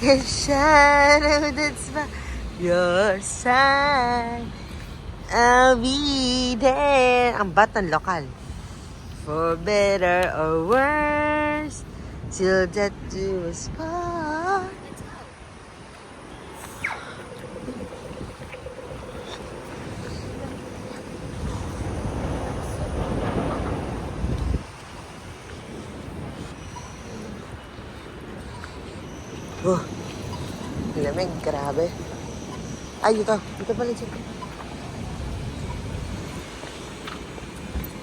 like a shadow that's by your side. I'll be there. Ang batang lokal. For better or worse, till that do us part. Oh, lamig, grabe. Ay, ito. Ito pala dyan.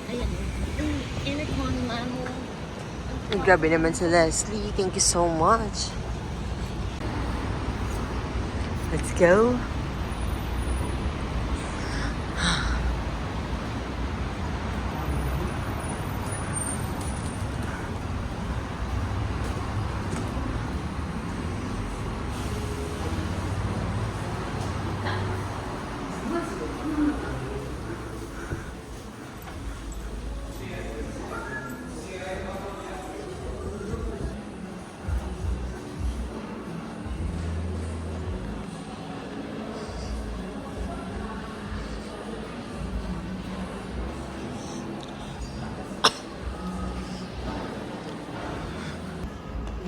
Ayan. Aircon, mamo. Ay, grabe naman si Leslie. Thank you so much. Let's go.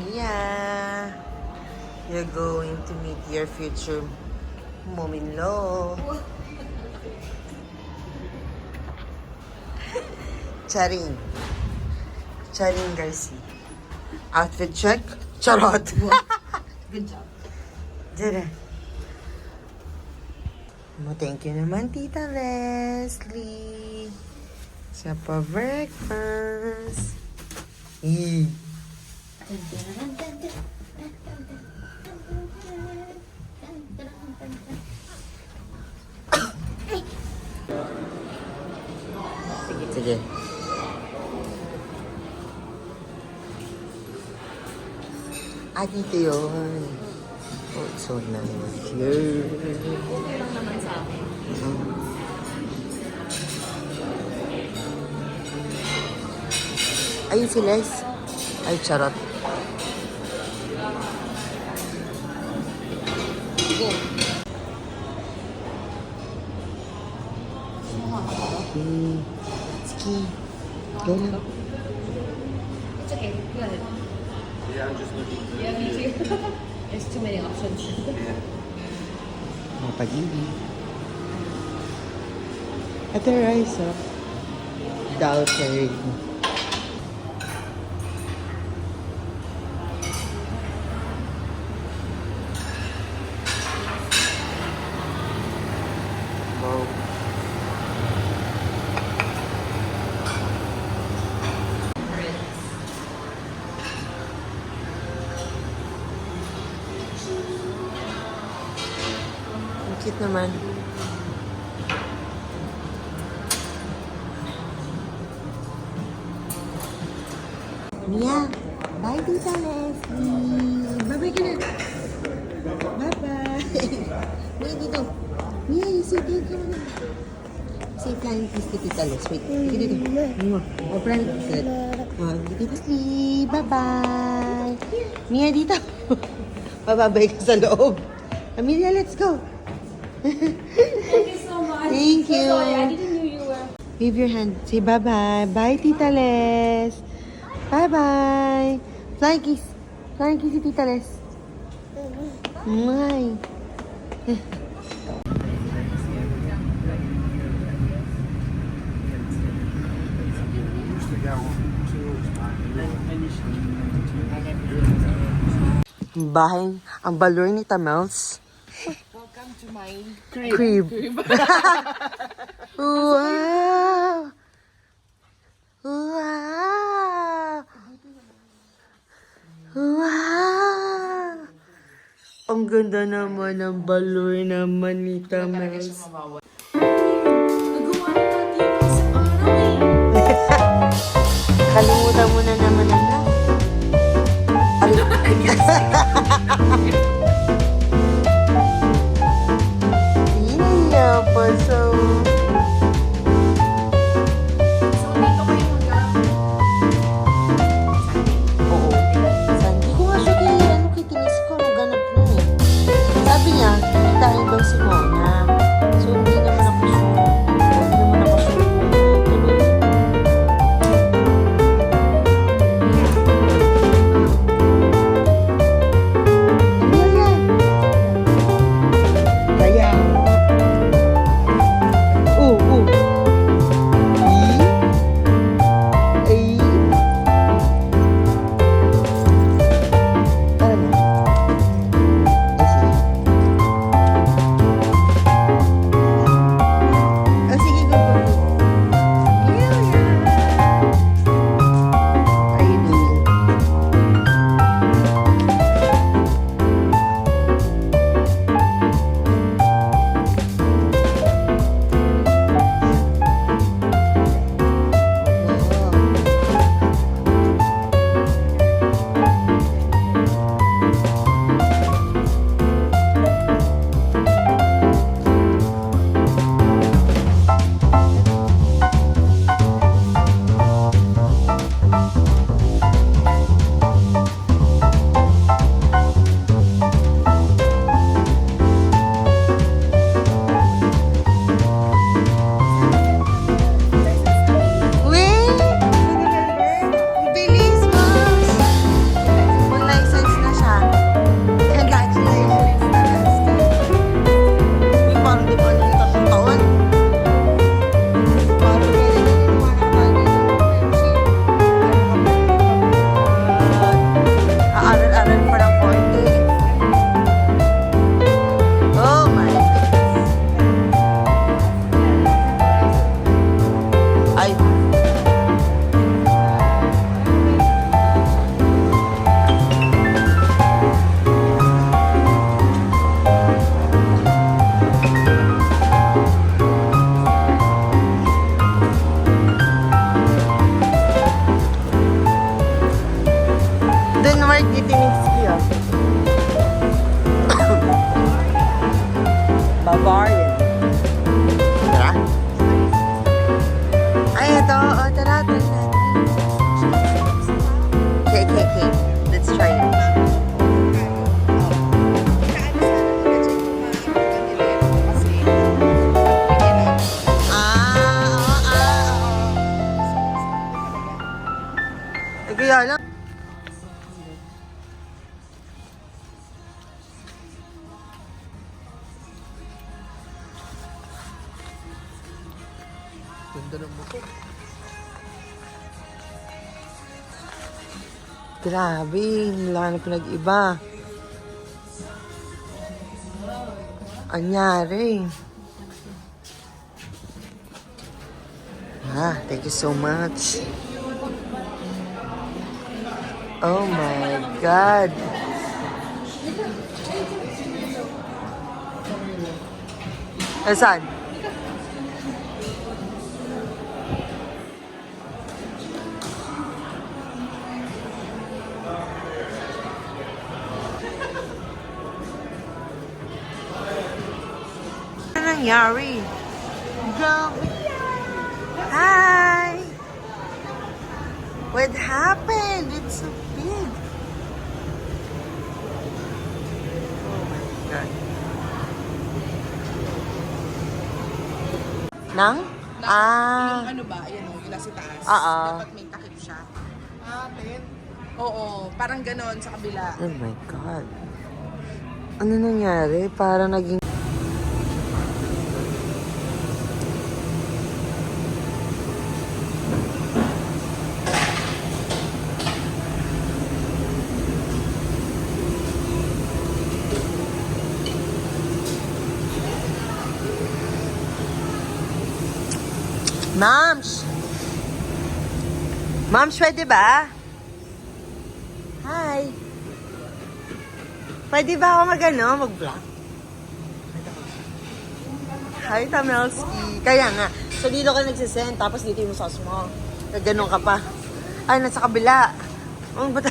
Mia, you're going to meet your future mom-in-law. Charing. Charing Garcia. Outfit check? Charot. Good job. Dere. Thank you naman, Tita Leslie. Sa pa-breakfast. Eee. Sige. Dito yun. Oh, it's so nice here. Okay lang naman sa akin. Ayun si Les. Ay, charot. Go. Sige. Go lang. It's okay. Go ahead. Yeah, I'm just looking for Yeah, me too. There's too many options. Mapag-ibig. Ito rice, oh. Dalkerig. Wow. Ang cute naman. Mia, bye Tita Leslie. Bye-bye ka na. Bye-bye. Mia, dito. Mia, you say thank you na. Say flying kiss to Tita Les. Wait, dito. Oh, flying kiss. Oh, Tita Leslie. Bye-bye. Mia, dito. Bababay ka sa loob. Amelia, let's go. Thank you so much. Thank you. So sorry, I didn't know you were. Wave your hand. Say bye-bye. Bye, Tita Les. Bye-bye. Flying kiss. Flying kiss si Tita Les. Mwah. Bahay, ang balor ni Tamels. Welcome to my Crib. Wow! Wow! Wow! Ang ganda naman ng balor naman ni Tamels. Nagawa na natin sa araw eh. Kalimutan mo na naman ang love. Yeah, pa so. So, dito kayo Oo. Hindi ko nga siya kay Tinis ko. Ganap Kaya lang. Ganda ng motor. Grabe, wala na pinag-iba. Anyari. Thank you so much. Oh my God. Saan? Ano nangyari? Grabe. Hi! What happened? It's so big. Oh my God. Nang? Yung ano ba, ayan o, yung nasa taas. Oo. Dapat may takip siya. Oo, parang ganon sa kabila. Oh my God. Ano nangyari? Parang naging... Moms! Moms, pwede ba? Hi! Pwede ba ako mag-vlog? Hi, Tamelski. Kaya nga, so dito ka nagsisend, tapos dito yung sauce mo. Ganun ka pa. Ay, nasa kabila. Ano ba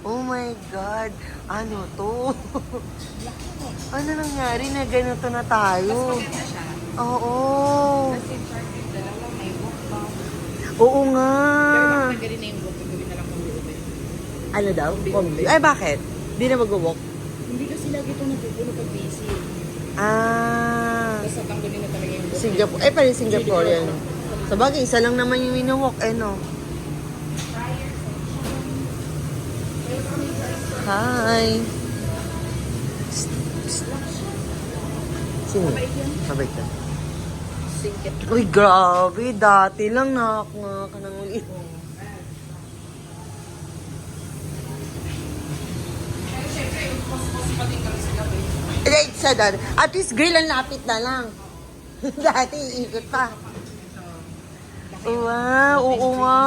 Oh my God. Ano to? Ano nangyari na ganito na tayo? Oo. Oo nga. Nagaling na yung book, gawin na lang kung buumin. Ano daw? Combi. Ay, bakit? Di na mag-walk? Hindi kasi lagi ito napupuno pag busy. Ah. Tapos natanggalin na talaga yung book. Singapore. Eh, parang Singaporean. Sa bagay, isa lang naman yung minawalk. Eh, no? Hi. Sino? Mabait ka. Uy, grabe. Dati lang nakakanga ka ng ulit. Sa dati. At least grill ang lapit na lang. Dati iikot pa. Wow, oo nga.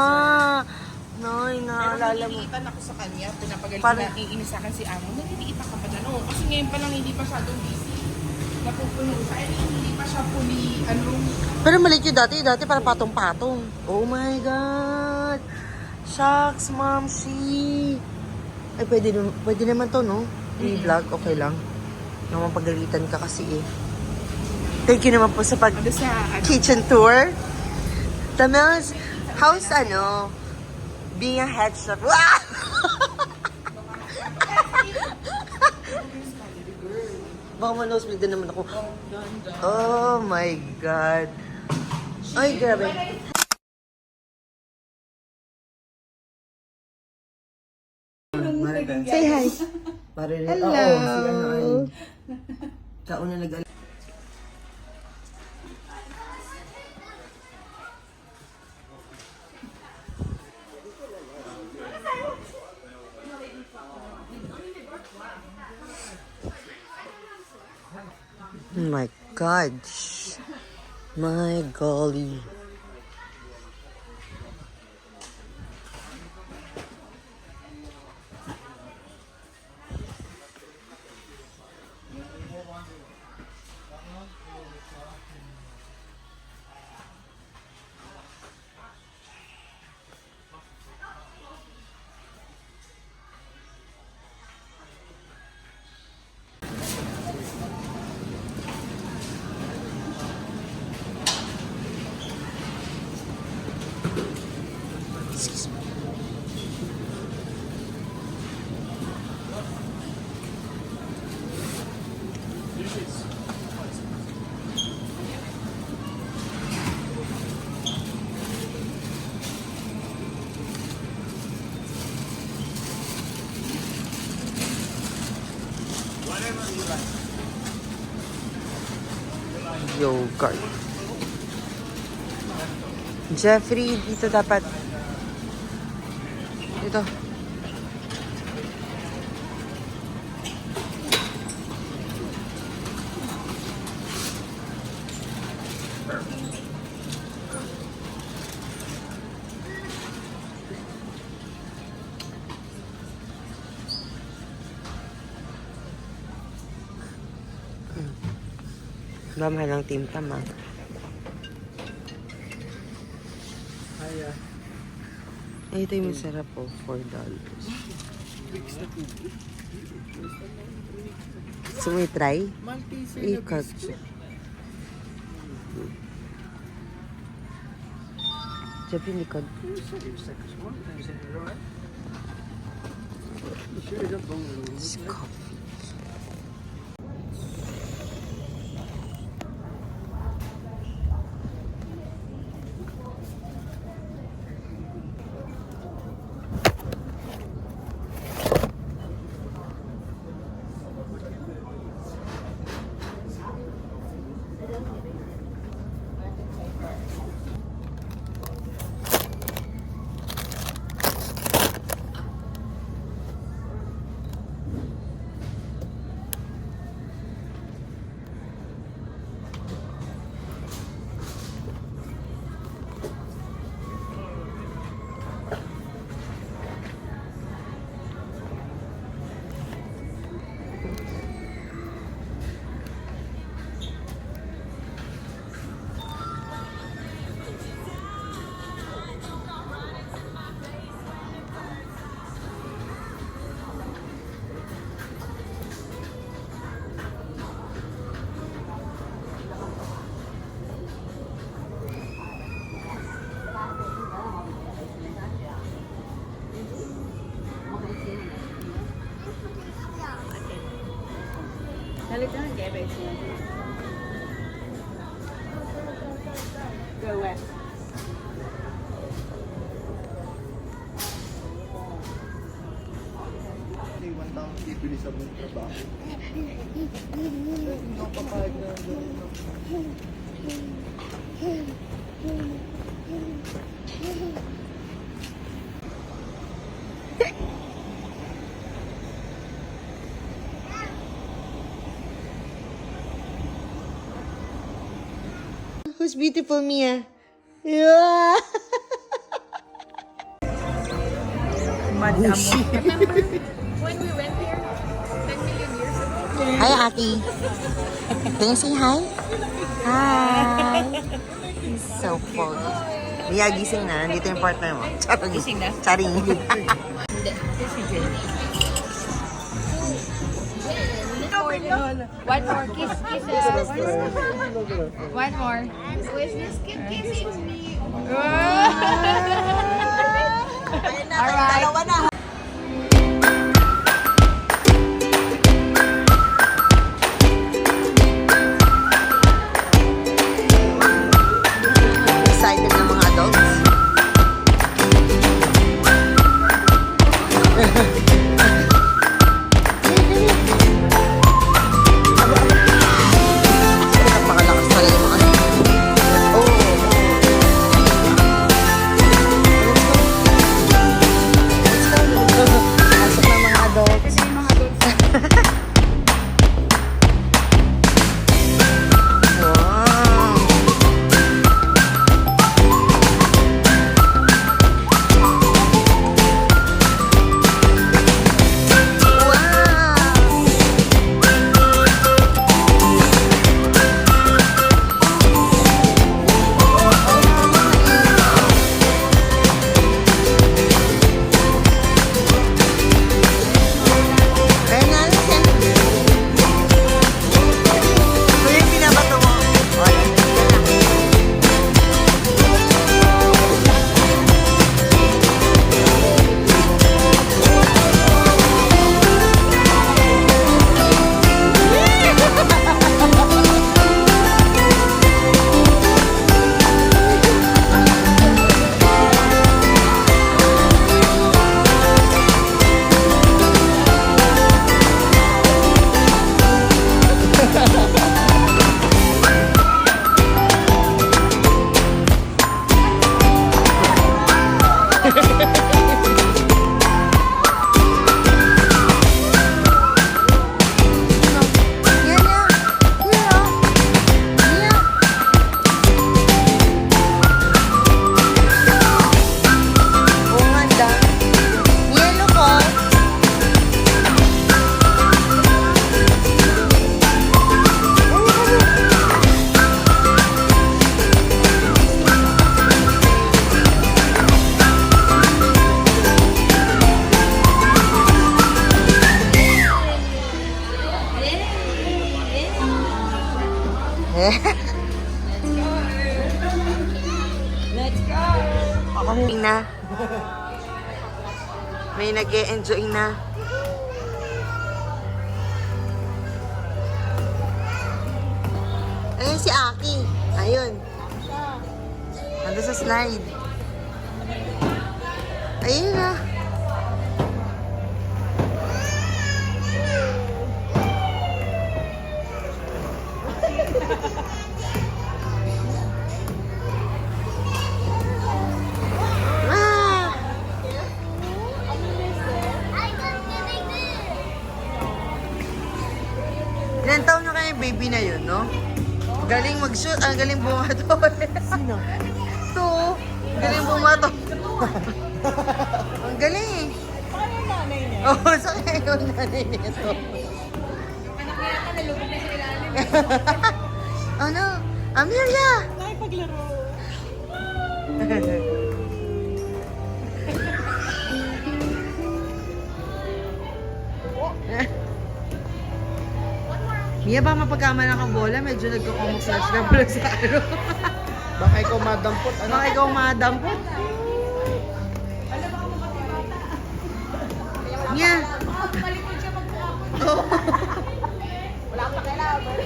Noy, naalala mo. Naliliitan ako sa kanya, pinapagalit Parang- na iinis sa akin si Amo. Naliliitan ka pa dyan. Oo, kasi ngayon pa lang hindi pa masyadong busy. Napupuno siya. Eh, hindi pa siya fully, Pero maliit yun dati. Dati parang patong-patong. Oh my God. Shucks, Momshi. Ay, pwede naman to, no? I-vlog, okay lang. Naman pagalitan ka kasi eh. Thank you naman po sa ano sa, kitchen tour. Tamels, how's being a head chef? Wow! Baka ma-nosebleed din naman ako. Oh my God. Ay, grabe. Say hi. Hello. Kauna nag Oh my God. My golly. yogurt. Jeffrey, dito dapat. Dito. Mahal ng Tim Tam, ah. Ay, ito yung masarap po. $4. Gusto mo i-try? Ikat siya. Jeffrey, likod. Coffee. Go west. Iwan lang, ibili sa mong trabaho. Who's beautiful, Mia? Yeah. Remember when we went here 10 million years ago? Hi, Aki. Can you say hi? Hi. He's so foggy. Mia, gising na. Nandito yung partner mo. Charing. Gising na? Charing. Hindi. Si Jen. One more. Kiss. One more. Who is this kid kissing me? Alright. Excited ng mga adults. Napakalakas pala yung mga oh. Let's go. Let's go! Ako na. May nag-e-enjoy na. Ayun si Aki. Ayun. Nandun sa slide. Ayun na. Ah! Ilan taon na kayo baby na yun, no? Galing mag-shoot, galing bumato. Sino? Ito, galing bumato. Ang galing eh. Paano yung nanay niya? Oo, sa kaya yung nanay nito. Anak niya ata, nalugod na sa ilalim. Ano? Amelia! Nakipaglaro. Mia, ba mapagkama na kang bola? Medyo nagkakamuflash na pala sa ano. Baka ikaw madampot. Ano? Baka ikaw madampot. Mia! Malikod siya magpapon. Oo. Wala akong pakialaman.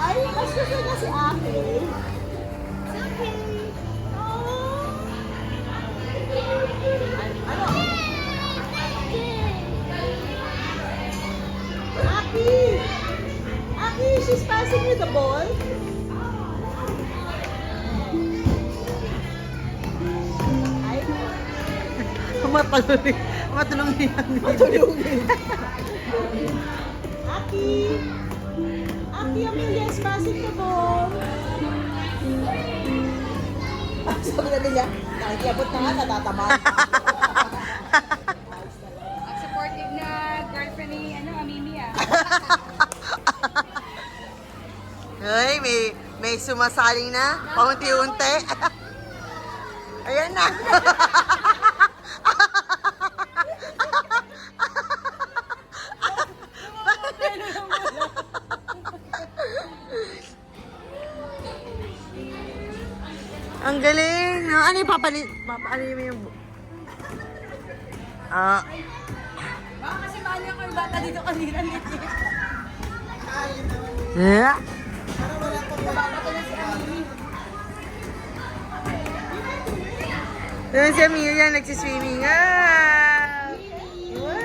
Ay, mas gusto niya si Aki. Ano? Aki! Aki, she's passing you the ball. Ay, Matulungin. Matulungin. matulungin. Aki! Aki, Amelia is passing the ball. Sabi na nila, nakikiabot na nga, natatama. Ang supportive na girlfriend ni Amimi ah. Ay, may sumasaling na. Paunti-unti. Ayan na. Ang galing. No? Ano yung papalit? Papalit mo yung... Ah, Baka kasi mahal niya ko yung bata dito kanina legit. yeah. Bata na si Amimi. Doon si Amelia nagsiswimming. Ah! Wow!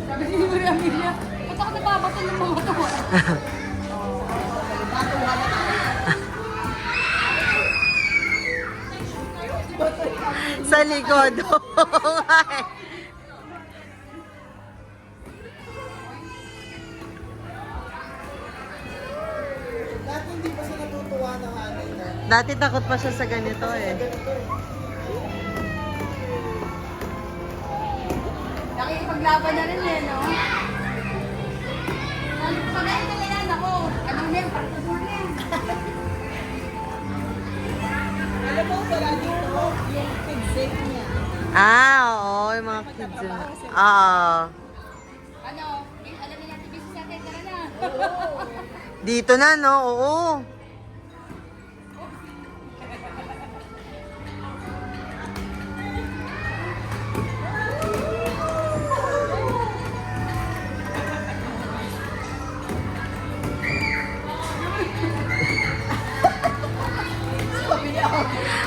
Sabi ni Amelia, ba't ako nababato ng mga to? Sa likod. Dati hindi pa siya natutuwa ng hanay na. Dati takot pa siya sa ganito eh. Nakikipaglaban na rin eh, no? Pagayin na yan ako. Ano na yun? Parang na yan. Alam mo, wala dito yung kids niya. Ah, oo. Yung mga kids yun. Oo. Ano? Alam niya natin busy sa atin. Tara na. Dito na, no? Oo.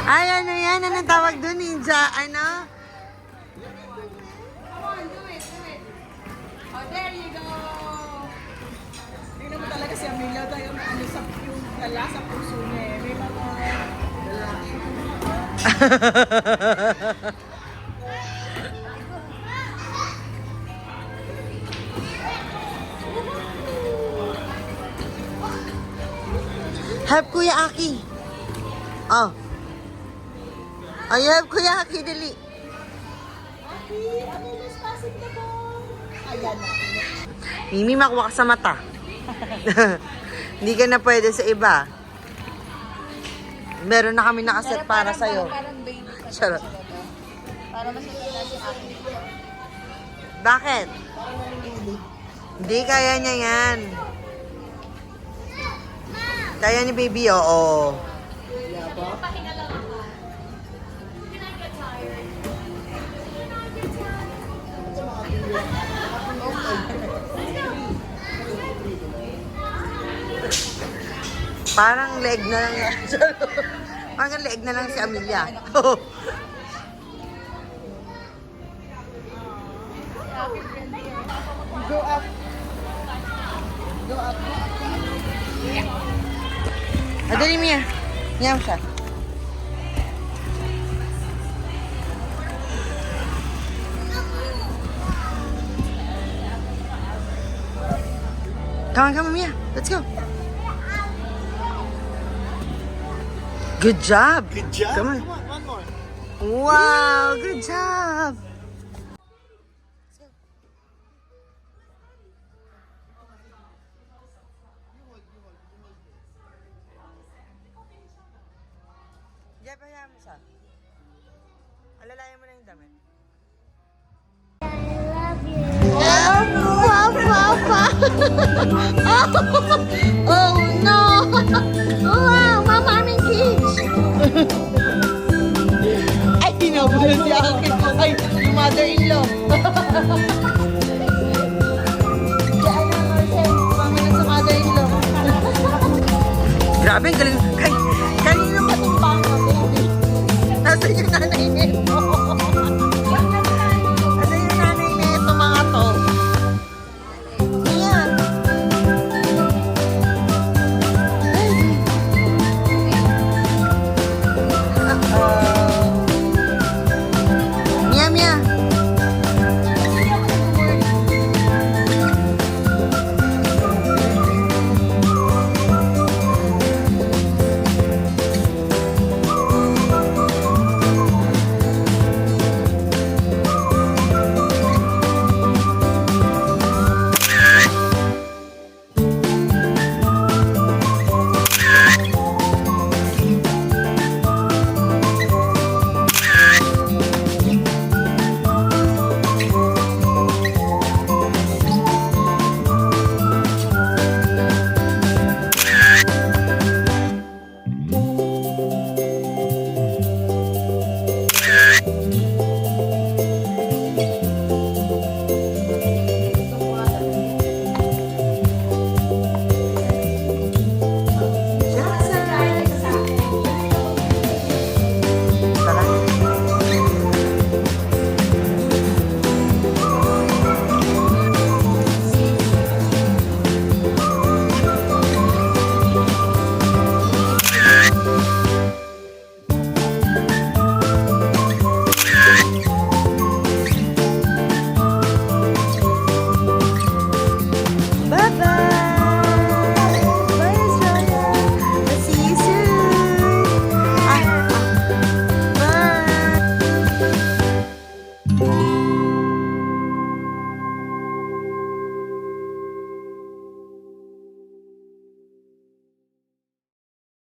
Ay, ano yan? Anong tawag doon? Ninja? Ano? Come on, do it, do it. Oh, there you go. Tingnan mo talaga si Amelia tayo ano sa yung dala sa puso niya eh. May mga lalaki. Help Kuya Aki. Oh. Oh, you help Kuya Aki, dali. Aki, Amelia's passing the ball. Ayan na. Mimi, makuha ka sa mata. Hindi ka na pwede sa iba. Meron na kami nakaset para sa'yo. Parang baby pa. Charot. Para masunod natin akin. Bakit? Hindi, kaya niya yan. Kaya ni baby, oo. Parang leg na lang yan. Parang leg na lang si Amelia. Go up. Go up. Adali, Mia. Niyam siya. Come on, Mia. Let's go. Good job. Good job. Come on. Come on, one more. Wow, good job. Jeff, hayaan mo siya. Alalayan mo na yung damit. Oh no! Wow, Mama, I'm engaged! Ay, tinabulol si Akin. Ay, yung mother-in-law. Kaya na, Marcel. Pama na sa mother-in-law. Grabe, ang galing. Kanino pa itong panga, baby? Nasaan yung nanay nito?